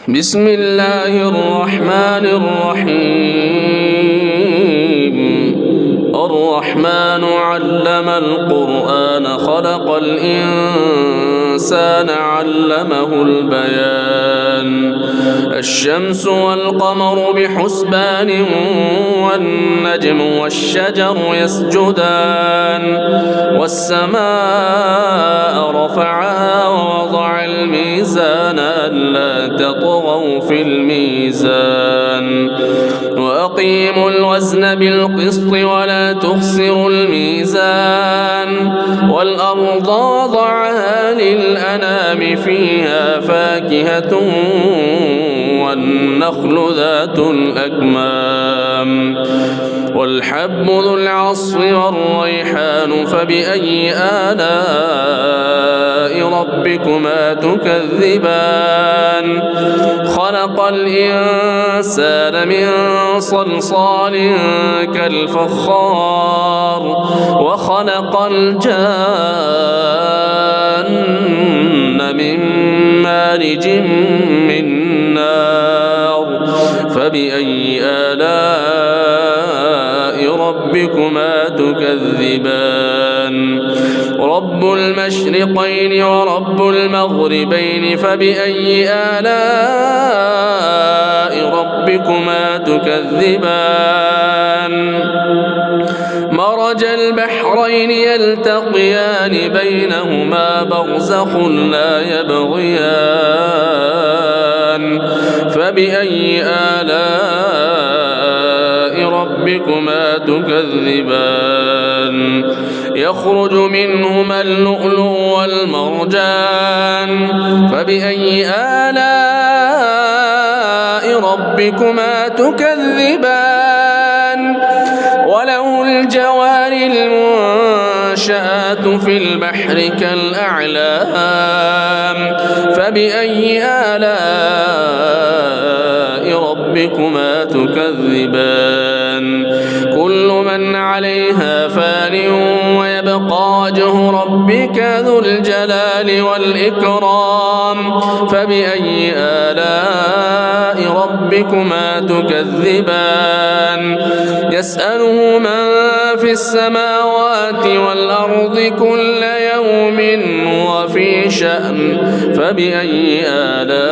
بسم الله الرحمن الرحيم. الرحمن علم القرآن خلق الإنسان علمه البيان. الشمس والقمر بحسبان والنجم والشجر يسجدان والسماء رفعها ووضع الميزان ألا تطغوا في الميزان وأقيموا الوزن بالقسط ولا تخسروا الميزان والأرض وضعها للأنام فيها فاكهة والنخل ذات الأكمام والحب ذو العصف والريحان فبأي آلاء ربكما تكذبان. خلق الإنسان من صلصال كالفخار وخلق الجان من مارج من نار فبأي آلاء ربكما تكذبان. رب المشرقين ورب المغربين فبأي آلاء ربكما تكذبان. مرج البحرين يلتقيان بينهما برزخ لا يبغيان فبأي آلاء ربكما تكذبان. يخرج منهما اللؤلؤ والمرجان فبأي آلاء ربكما تكذبان. وله الجوار المنشآت في البحر كالأعلام فبأي آلاء ربكما تكذبان. كل من عليها فان ويبقى وجه ربك ذو الجلال والإكرام فبأي آلاء ربكما تكذبان. يسأله من في السماوات والأرض كل يوم وفي شأن فبأي آلاء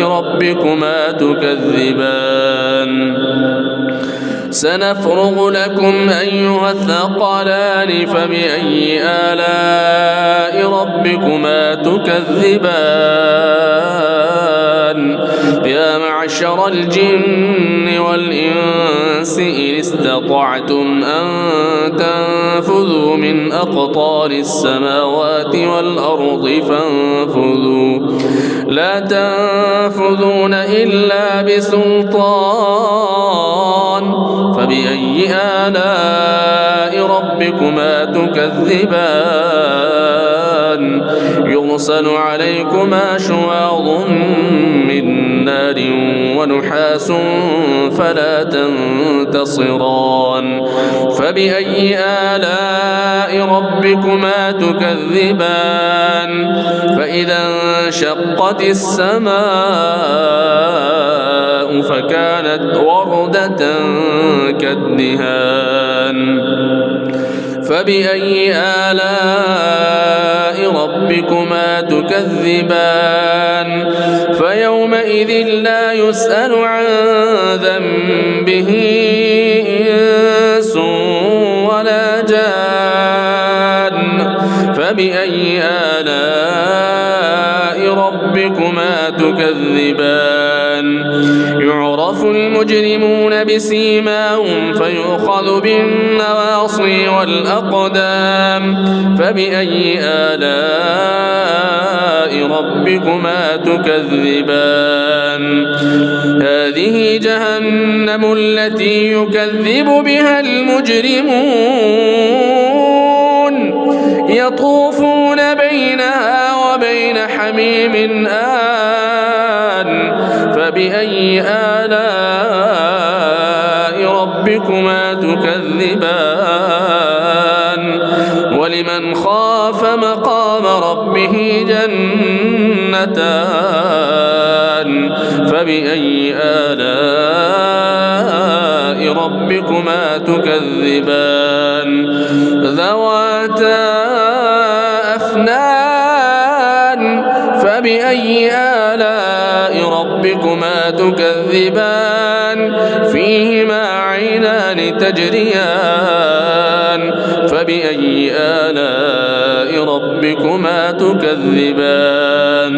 ربكما تكذبان. سنفرغ لكم أيها الثقلان فبأي آلاء ربكما تكذبان. يا معشر الجن والإنس إن استطعتم أن تنفذوا من أقطار السماوات والأرض فانفذوا لا تنفذون إلا بسلطان فبأي آلاء ربكما تكذبان. يرسل عليكما شواظ من نار ونحاس فلا تنتصران فبأي آلاء ربكما تكذبان. فإذا انشقت السماء فكانت وردة كالدهان فبأي آلاء ربكما تكذبان. فيومئذ لا يسأل عن ذنبه إنس ولا جان فبأي آلاء ربكما تكذبان. يعرف المجرمون بسيماهم فيؤخذ بالنواصي والأقدام فبأي آلاء ربكما تكذبان. هذه جهنم التي يكذب بها المجرمون يطوفون بينها وبين حميم آن فبأي آلاء ربكما تكذبان. ولمن خاف مقام ربه ربه جنتان فبأي آلاء ربكما تكذبان ذواتا أفنان فبأي آلاء ربكما تكذبان فيهما عينان تجريان فبأي آلاء ربكما تكذبان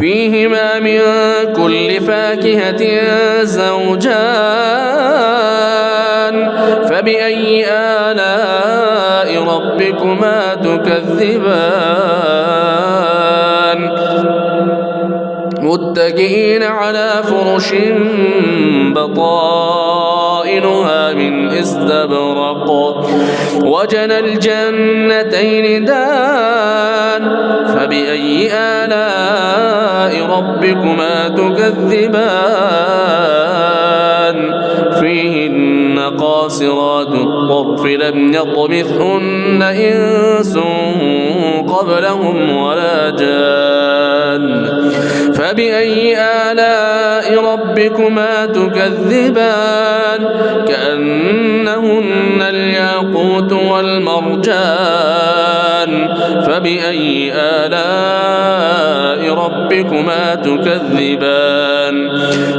فيهما من كل فاكهة زوجان فبأي آلاء ربكما تكذبان متكئين على فرش بطائنها من استبرق وجنى الجنتين دان فبأي آلاء ربكما تكذبان فيهن قاصرات الطرف لم يطمثهن إنس قبلهم ولا جان فبأي آلاء ربكما تكذبان كأنهن الياقوت والمرجان فبأي آلاء ربكما تكذبان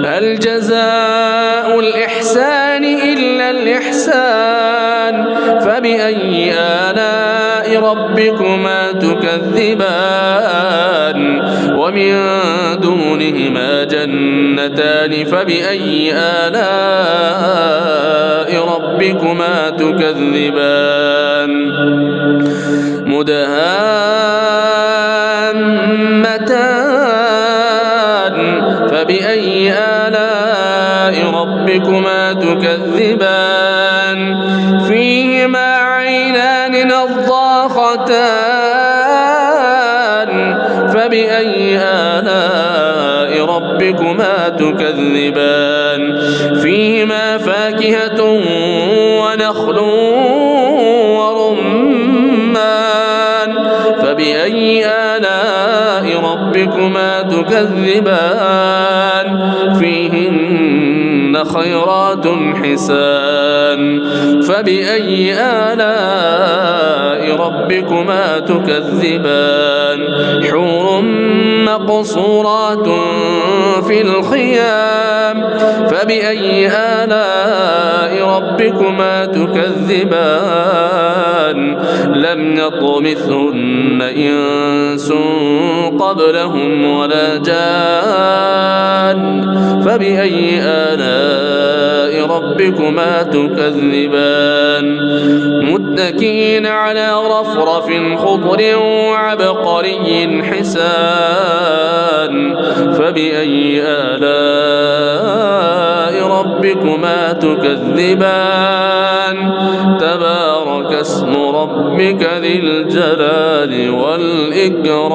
هل جزاء الإحسان إلا الإحسان فبأي آلاء ربكما تكذبان ومن دونهما جنتان فبأي آلاء ربكما تكذبان مدهامتان فبأي آلاء ربكما تكذبان فيهما عينان نضاختان فبأي آلاء ربكما تكذبان فيهما فاكهة ونخل ورمان فبأي آلاء ربكما تكذبان فيهن خيرات حسان فبأي آلاء ربكما تكذبان حور مقصورات في الخيام فبأي آلاء ربكما تكذبان لم يطمثهن إنس قبلهم ولا جان فبأي آلاء ربكما تكذبان متكئين على رفرف خضر وعبقري حسان فبأي آلاء ربكما تكذبان تبارك اسم ربك ذي الجلال والإكرام